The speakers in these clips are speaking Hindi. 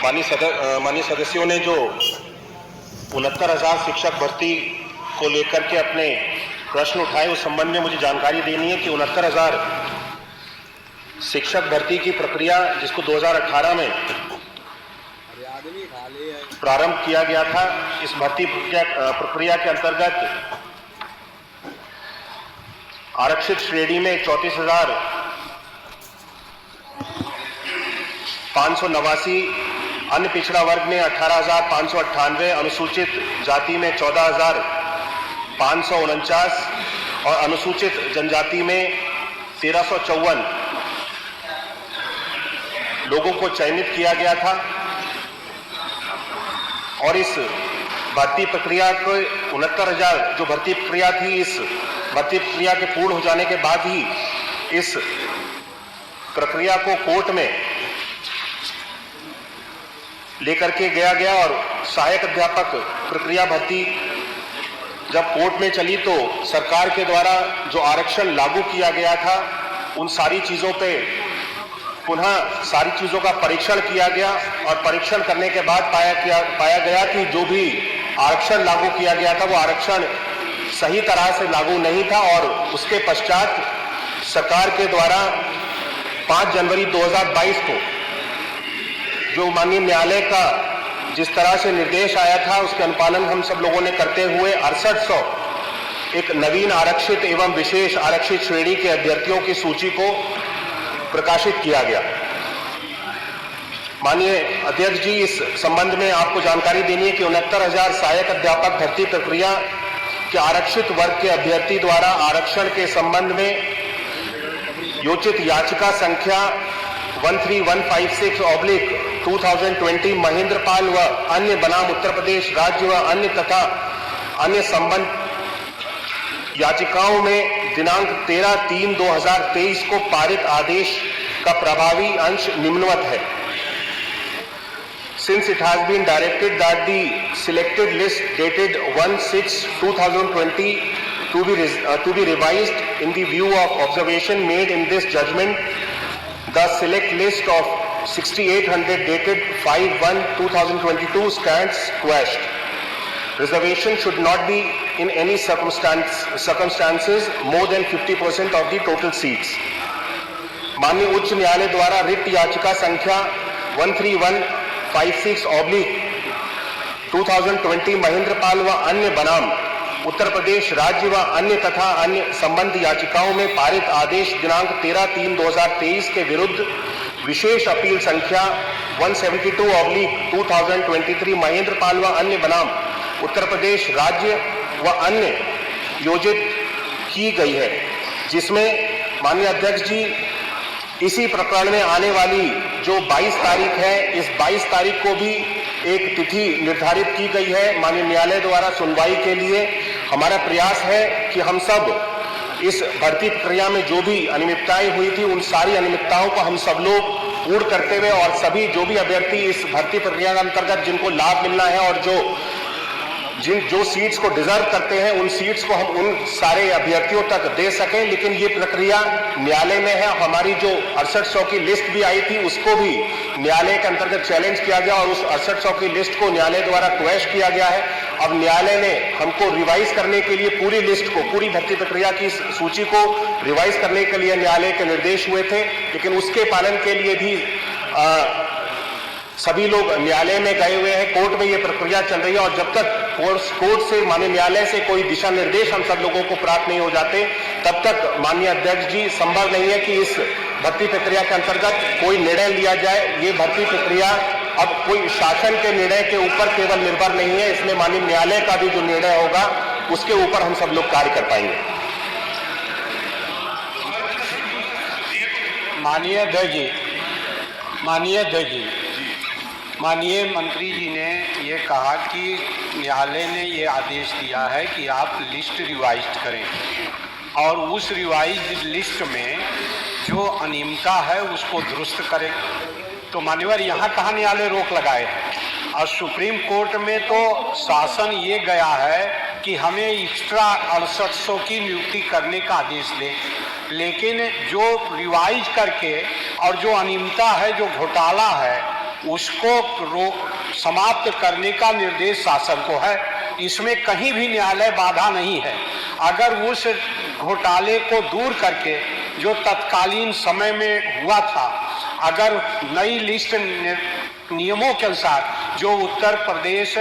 माननीय सदस्यों ने जो 69,000 शिक्षक भर्ती को लेकर के अपने प्रश्न उठाए, उस संबंध में मुझे जानकारी देनी है कि 69,000 शिक्षक भर्ती की प्रक्रिया, जिसको 2018 में प्रारंभ किया गया था, इस भर्ती प्रक्रिया के अंतर्गत आरक्षित श्रेणी में 34,589, अन्य पिछड़ा वर्ग में 18,598, अनुसूचित जाति में 14,549 और अनुसूचित जनजाति में 1,354 लोगों को चयनित किया गया था। और इस भर्ती प्रक्रिया को 69,000 जो भर्ती प्रक्रिया थी, इस भर्ती प्रक्रिया के पूर्ण हो जाने के बाद ही इस प्रक्रिया को कोर्ट में लेकर के गया और सहायक अध्यापक प्रक्रिया भर्ती जब कोर्ट में चली तो सरकार के द्वारा जो आरक्षण लागू किया गया था, उन सारी चीजों पे पुनः सारी चीजों का परीक्षण किया गया और परीक्षण करने के बाद पाया गया कि जो भी आरक्षण लागू किया गया था वो आरक्षण सही तरह से लागू नहीं था। और उसके पश्चात सरकार के द्वारा 5 जनवरी 2022 को जो माननीय न्यायालय का जिस तरह से निर्देश आया था, उसके अनुपालन हम सब लोगों ने करते हुए 6800 एक नवीन आरक्षित एवं विशेष आरक्षित श्रेणी के अभ्यर्थियों की सूची को प्रकाशित किया गया। माननीय अध्यक्ष जी, इस संबंध में आपको जानकारी देनी है कि 69,000 सहायक अध्यापक भर्ती प्रक्रिया के आरक्षित वर्ग के अभ्यर्थी द्वारा आरक्षण के संबंध में योचित याचिका संख्या 13156/2020 महेंद्र पाल व अन्य बनाम उत्तर प्रदेश राज्य व अन्य तथा अन्य संबंध याचिकाओं में दिनांक 13/3/2023 को पारित आदेश का प्रभावी अंश निम्नवत है। Since it has been directed that the selected list dated 1/6/2020 to be revised in the view of observation made in this judgment, the select list of 6,800 dated 5/1/2022 stands quashed. Reservation should not be in any circumstances more than 50% of the total seats. माननीय उच्च न्यायालय द्वारा रिट याचिका संख्या 13156/2020 महेंद्र पाल व अन्य बनाम उत्तर प्रदेश राज्य व अन्य तथा अन्य संबंध याचिकाओं में पारित आदेश दिनांक 13/3/2023 के विरुद्ध विशेष अपील संख्या 172/2023 महेंद्र पाल व अन्य बनाम उत्तर प्रदेश राज्य व अन्य योजित की गई है, जिसमें माननीय अध्यक्ष जी इसी प्रकरण में आने वाली जो 22 तारीख है, इस 22 तारीख को भी एक तिथि निर्धारित की गई है माननीय न्यायालय द्वारा सुनवाई के लिए। हमारा प्रयास है कि हम सब इस भर्ती प्रक्रिया में जो भी अनियमितताएं हुई थी, उन सारी अनियमितताओं को हम सब लोग पूर्ण करते हुए और सभी जो भी अभ्यर्थी इस भर्ती प्रक्रिया के अंतर्गत जिनको लाभ मिलना है और जो सीट्स को डिजर्व करते हैं, उन सीट्स को हम उन सारे अभ्यर्थियों तक दे सकें। लेकिन ये प्रक्रिया न्यायालय में है। हमारी जो 6800 की लिस्ट भी आई थी, उसको भी न्यायालय के अंतर्गत चैलेंज किया गया और उस 6800 की लिस्ट को न्यायालय द्वारा क्वैश किया गया है। अब न्यायालय ने हमको रिवाइज करने के लिए पूरी लिस्ट को, पूरी भर्ती प्रक्रिया की सूची को रिवाइज करने के लिए न्यायालय के निर्देश हुए थे, लेकिन उसके पालन के लिए भी सभी लोग न्यायालय में गए हुए हैं, कोर्ट में ये प्रक्रिया चल रही है। और जब तक कोर्ट से माननीय न्यायालय से कोई दिशा निर्देश हम सब लोगों को प्राप्त नहीं हो जाते, तब तक माननीय अध्यक्ष जी संभव नहीं है कि इस भर्ती प्रक्रिया के अंतर्गत कोई निर्णय लिया जाए। ये भर्ती प्रक्रिया अब कोई शासन के निर्णय के ऊपर केवल निर्भर नहीं है, इसमें माननीय न्यायालय का भी जो निर्णय होगा उसके ऊपर हम सब लोग कार्य कर पाएंगे। माननीय अध्यक्ष जी, माननीय मंत्री जी ने ये कहा कि न्यायालय ने ये आदेश दिया है कि आप लिस्ट रिवाइज करें और उस रिवाइज लिस्ट में जो अनियमितता है उसको दुरुस्त करें। तो मान्यवर, यहाँ कहाँ न्यायालय रोक लगाए हैं? और सुप्रीम कोर्ट में तो शासन ये गया है कि हमें एक्स्ट्रा 6800 की नियुक्ति करने का आदेश दें, लेकिन जो रिवाइज करके और जो अनियमितता है, जो घोटाला है, उसको समाप्त करने का निर्देश शासन को है। इसमें कहीं भी न्यायालय बाधा नहीं है। अगर उस घोटाले को दूर करके जो तत्कालीन समय में हुआ था, अगर नई लिस्ट नियमों के अनुसार जो उत्तर प्रदेश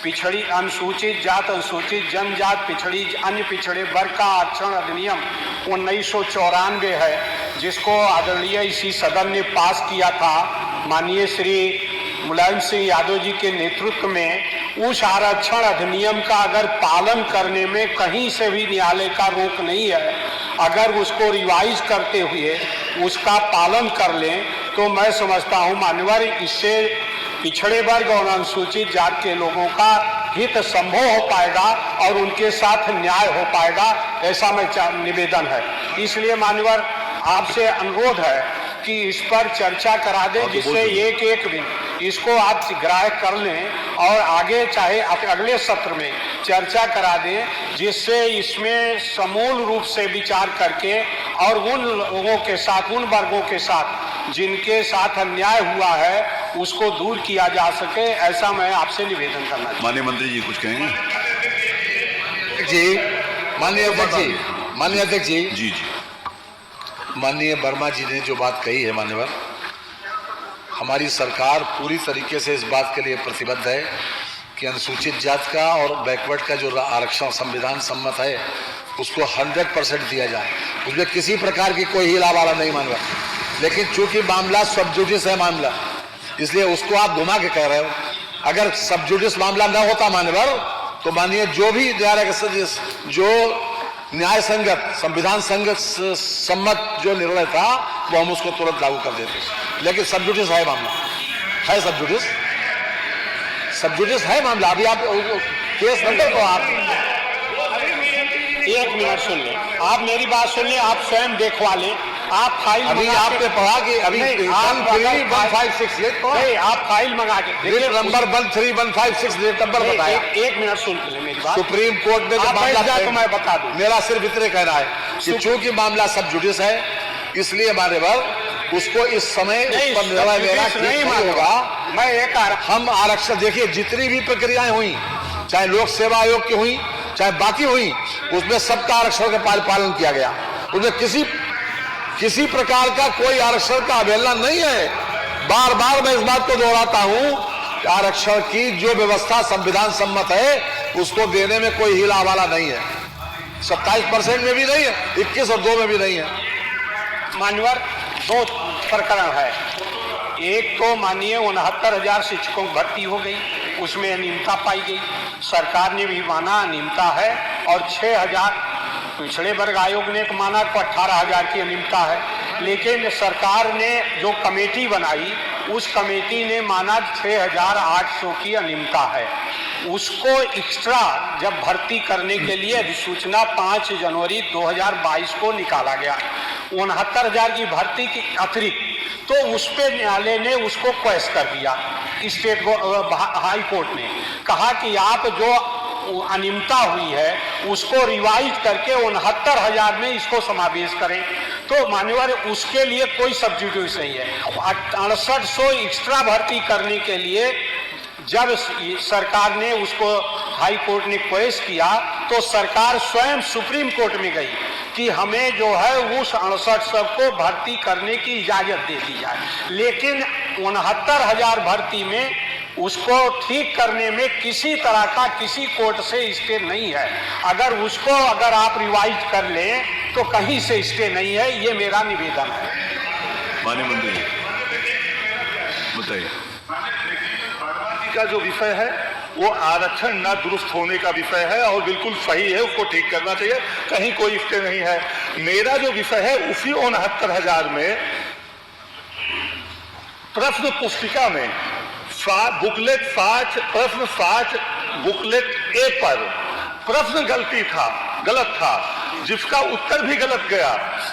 पिछड़ी अनुसूचित जात अनुसूचित जनजात पिछड़ी अन्य पिछड़े वर्ग का आरक्षण अधिनियम 1994 है, जिसको आदरणीय इसी सदन ने पास किया था माननीय श्री मुलायम सिंह यादव जी के नेतृत्व में, उस आरक्षण अधिनियम का अगर पालन करने में कहीं से भी न्यायालय का रोक नहीं है, अगर उसको रिवाइज करते हुए उसका पालन कर लें तो मैं समझता हूं मान्यवर इससे पिछड़े वर्ग और अनुसूचित जात के लोगों का हित संभव हो पाएगा और उनके साथ न्याय हो पाएगा, ऐसा मैं निवेदन है। इसलिए मान्यवर आपसे अनुरोध है कि इस पर चर्चा करा दें, जिससे एक दिन इसको आप ग्राह्य कर लें और आगे चाहे अगले सत्र में चर्चा करा दें, जिससे इसमें समूल रूप से विचार करके और उन लोगों के साथ, उन वर्गों के साथ जिनके साथ अन्याय हुआ है उसको दूर किया जा सके, ऐसा मैं आपसे निवेदन करना चाहता हूं। माननीय मंत्री जी कुछ कहेंगे? जी माननीय अध्यक्ष जी, माननीय अध्यक्ष जी, जी जी, माननीय वर्मा जी ने जो बात कही है मान्यवर, हमारी सरकार पूरी तरीके से इस बात के लिए प्रतिबद्ध है कि अनुसूचित जात का और बैकवर्ड का जो आरक्षण संविधान सम्मत है उसको 100% दिया जाए, उसमें किसी प्रकार की कोई हीला वाला नहीं मान्यवर। लेकिन चूंकि मामला सब जुडिस है मामला, इसलिए उसको आप घुमा के कह रहे हो। अगर सब जुडिस मामला न होता मान्यवर तो मानिए जो भी जो न्याय संगत संविधान संगत सम्मत जो निर्णय था वो हम उसको तुरंत लागू कर देते। लेकिन सब जुडिस है मामला, है सब जुडिस है मामला। अभी आप केस नंबर को आप 1 मिनट सुन लें, आप मेरी बात सुन लें, आप स्वयं देखवा लें। आप फाइल अभी आपने पढ़ा कि अभी आप फाइल मंगा के नंबर 13156 डेट नंबर बताया। 1 मिनट सुन ले मेरी बात। सुप्रीम कोर्ट ने जो मामला, तो मैं बता दूं, मेरा सिर्फ इतने कहना है कि चूंकि मामला सब जुडिस है इसलिए मान्यवर उसको इस समय उस पर निर्णय लेना ठीक नहीं होगा। मैं एक हम आरक्षण देखिए, जितनी भी प्रक्रियाएं हुई, चाहे लोक सेवा आयोग की हुई चाहे बाकी हुई, उसमें सबका आरक्षण का पालन किया गया। उसमें किसी प्रकार का कोई आरक्षण का अवहेलना नहीं है। बार बार मैं इस बात को दोहराता हूं, आरक्षण की जो व्यवस्था संविधान सम्मत है उसको देने में कोई हीला हवाला नहीं है। 27% में भी नहीं है, 21 और 2 में भी नहीं है। मान्यवर 2 प्रकरण है। एक तो मानिए 69,000 शिक्षकों की भर्ती हो गई, उसमें अनियमितता पाई गई, सरकार ने भी माना अनियमितता है, और 6,000 पिछड़े वर्ग आयोग ने माना को 18,000 की अनियमितता है। लेकिन सरकार ने जो कमेटी बनाई उस कमेटी ने माना 6,800 की अनियमितता है। उसको एक्स्ट्रा जब भर्ती करने के लिए अधिसूचना 5 जनवरी 2022 को निकाला गया 69,000 की भर्ती की अतिरिक्त, तो उस पे न्यायालय ने उसको क्वेश्चन कर दिया। स्टेट हाई कोर्ट ने कहा कि आप जो अनियमितता हुई है उसको रिवाइज करके 69,000 में इसको समावेश करें। तो मान्यवर उसके लिए कोई सब्सिट्यूट नहीं है। 6800 एक्स्ट्रा भर्ती करने के लिए जब सरकार ने उसको हाई कोर्ट ने क्वेश्चन किया तो सरकार स्वयं सुप्रीम कोर्ट में गई कि हमें जो है उस 6800 को भर्ती करने की इजाजत दे दी जाए। लेकिन 69,000 भर्ती में उसको ठीक करने में किसी तरह का किसी कोर्ट से स्टे नहीं है। अगर आप रिवाइज कर लें तो कहीं से स्टे नहीं है, ये मेरा निवेदन है। माननीय मंत्री जी बताइए। का जो विषय है वो आरक्षण न दुरुस्त होने का विषय है और बिल्कुल सही है, उसको ठीक करना चाहिए, कहीं कोई स्टे नहीं है। मेरा जो विषय है उसी 69,000 में प्रश्न पुस्तिका में बुकलेट 60 प्रश्न 60 बुकलेट ए पर प्रश्न गलत था जिसका उत्तर भी गलत गया।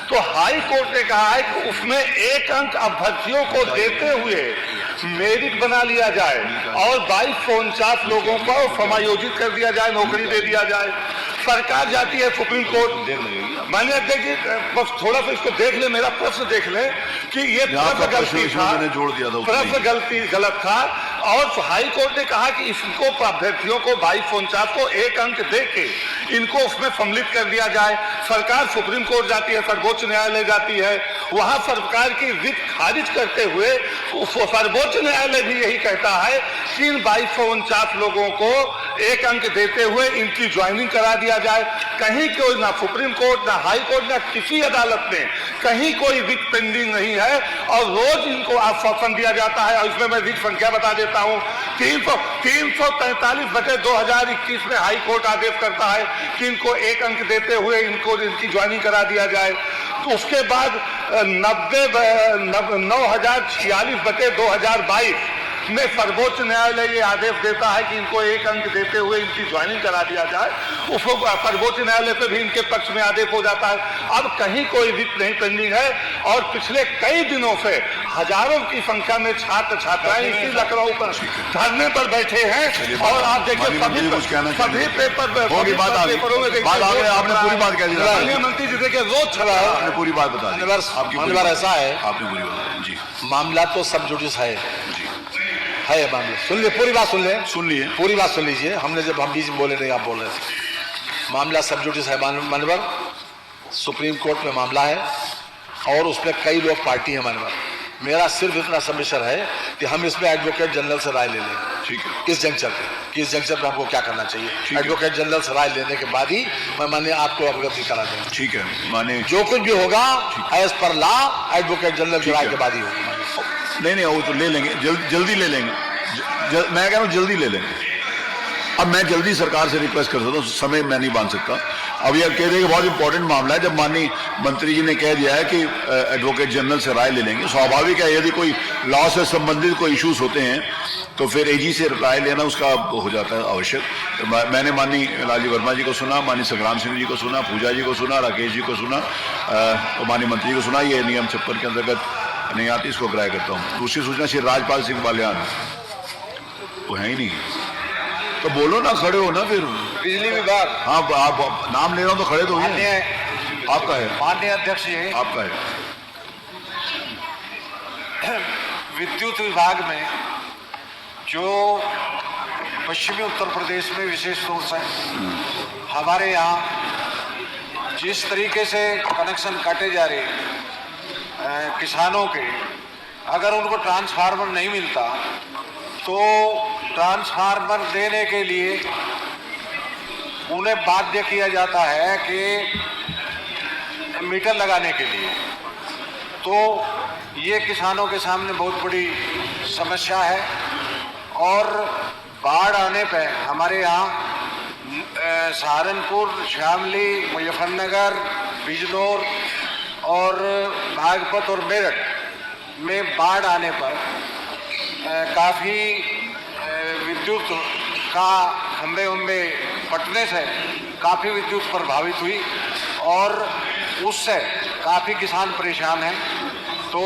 तो हाई कोर्ट ने कहा है कि उसमें 1 अंक अभ्यर्थियों को देते हुए मेरिट बना लिया जाए और 2249 लोगों को समायोजित कर दिया जाए, नौकरी दे दिया जाए। सरकार जाती है सुप्रीम कोर्ट। देर लगेगी। माननीय अध्यक्ष जी, बस थोड़ा सा इसको देख ले, मेरा प्रश्न देख ले कि ये प्रश्न गलती था, मैंने जोड़ दिया था प्रश्न गलत था, और हाई कोर्ट ने कहा कि इसको अभ्यर्थियों को 2249 को 1 अंक दे के इनको उसमें सम्मिलित कर दिया जाए। सरकार सुप्रीम कोर्ट जाती है, सर्वोच्च न्यायालय जाती है, वहां सरकार की रिट खारिज करते हुए सर्वोच्च न्यायालय भी यही कहता है कि इन 2249 लोगों को 1 अंक देते हुए इनकी ज्वाइनिंग करा दिया जाए। कहीं कोई ना सुप्रीम कोर्ट, ना हाई कोर्ट, ना किसी अदालत में कहीं कोई रिट पेंडिंग नहीं है, और रोज इनको आश्वासन दिया जाता है। और इसमें मैं रिट संख्या बता देता हूं, 343/2021 में हाई कोर्ट आदेश करता है कि इनको 1 अंक देते हुए इनको इनकी ज्वाइनिंग करा दिया जाए। तो उसके बाद 9046/2022 में सर्वोच्च न्यायालय ये आदेश देता है कि इनको 1 अंक देते हुए इनकी ज्वाइनिंग करा दिया जाए। उसको सर्वोच्च न्यायालय से भी इनके पक्ष में आदेश हो जाता है। अब कहीं कोई रिट नहीं पेंडिंग है, और पिछले कई दिनों से हजारों की संख्या में छात्र छात्राएं इसी लखनऊ पर धरने पर बैठे हैं। और आप देखिए सभी पेपर पेपरों में देखिए, आपने पूरी बात कह दी। माननीय मंत्री जी देखिए रोज छला है। आपने पूरी बात बता दी। मान्यवर ऐसा है, आपने पूरी बात जी मामला तो सब जुडिस है जी मामला। सुन लीजिए, पूरी बात सुन ले, सुन लिए। पूरी बात सुन लीजिए। हमने जब हम बीच में बोले नहीं, आप बोल रहे थे। मामला सब जुडिस है मान्यवर, सुप्रीम कोर्ट में मामला है, और उसमें कई लोग पार्टी है मान्यवर। मेरा सिर्फ इतना सबमिशन है कि हम इसमें एडवोकेट जनरल से राय ले लेंगे, ठीक है, इस जंक्शन पे, कि इस जंक्शन पे हमको क्या करना चाहिए। एडवोकेट जनरल से राय लेने के बाद ही मैं माने आपको अवगत करा देंगे। ठीक है, माने जो कुछ भी होगा as per law advocate general की राय के बाद ही होगा। नहीं वो तो ले लेंगे, जल्दी ले लेंगे। मैं कह रहा हूँ जल्दी ले लेंगे। अब मैं जल्दी सरकार से रिक्वेस्ट कर सकता हूँ, समय मैं नहीं बांध सकता। अब यह कह रहे हैं कि बहुत इंपॉर्टेंट मामला है, जब माननीय मंत्री जी ने कह दिया है कि एडवोकेट जनरल से राय ले लेंगे। स्वाभाविक है, यदि कोई लॉ से संबंधित कोई इश्यूज होते हैं तो फिर एजी से राय लेना उसका हो जाता है आवश्यक। तो मैंने माननीय लालजी वर्मा जी को सुना, माननीय संग्राम सिंह जी को सुना, पूजा जी को सुना, राकेश जी को सुना, तो माननीय मंत्री को सुना। ये नियम 56 के अंतर्गत नहीं आती, इसको ग्राह्य करता हूँ। दूसरी सूचना श्री राजपाल सिंह बालियान, वो है ही नहीं, तो बोलो ना, खड़े हो ना फिर। बिजली विभाग। हाँ, आप नाम ले रहा हूँ तो खड़े तो होइए। आपका है माननीय अध्यक्ष जी, आपका है। विद्युत विभाग में जो पश्चिमी उत्तर प्रदेश में विशेष सोर्स है, हमारे यहाँ जिस तरीके से कनेक्शन काटे जा रहे किसानों के, अगर उनको ट्रांसफार्मर नहीं मिलता तो ट्रांसफार्मर देने के लिए उन्हें बाध्य किया जाता है कि मीटर लगाने के लिए। तो ये किसानों के सामने बहुत बड़ी समस्या है। और बाढ़ आने पे हमारे यहाँ सहारनपुर, शामली, मुजफ्फरनगर, बिजनौर और बागपत और मेरठ में बाढ़ आने पर काफ़ी विद्युत का खंभे फटने से काफ़ी विद्युत प्रभावित हुई, और उससे काफ़ी किसान परेशान हैं। तो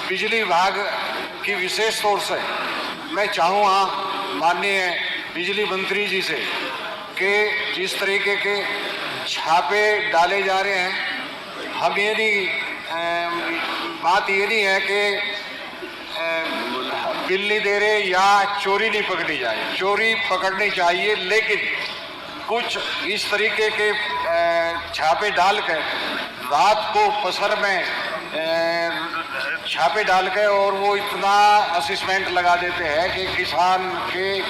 बिजली विभाग की विशेष तौर से मैं चाहूँगा माननीय बिजली मंत्री जी से कि जिस तरीके के छापे डाले जा रहे हैं, हम ये नहीं, बात ये नहीं है कि बिल नहीं दे रहे या चोरी नहीं पकड़ी जाए, चोरी पकड़नी चाहिए, लेकिन कुछ इस तरीके के छापे डाल कर रात को पसर में छापे डाल के और वो इतना असिस्मेंट लगा देते हैं कि किसान के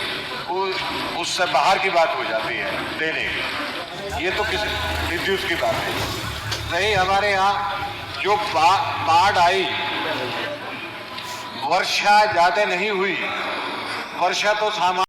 उससे बाहर की बात हो जाती है देने की। ये तो किसी विद्युत की बात है। नहीं, हमारे यहाँ जो बाढ़ आई, वर्षा ज़्यादा नहीं हुई, वर्षा तो सामान्य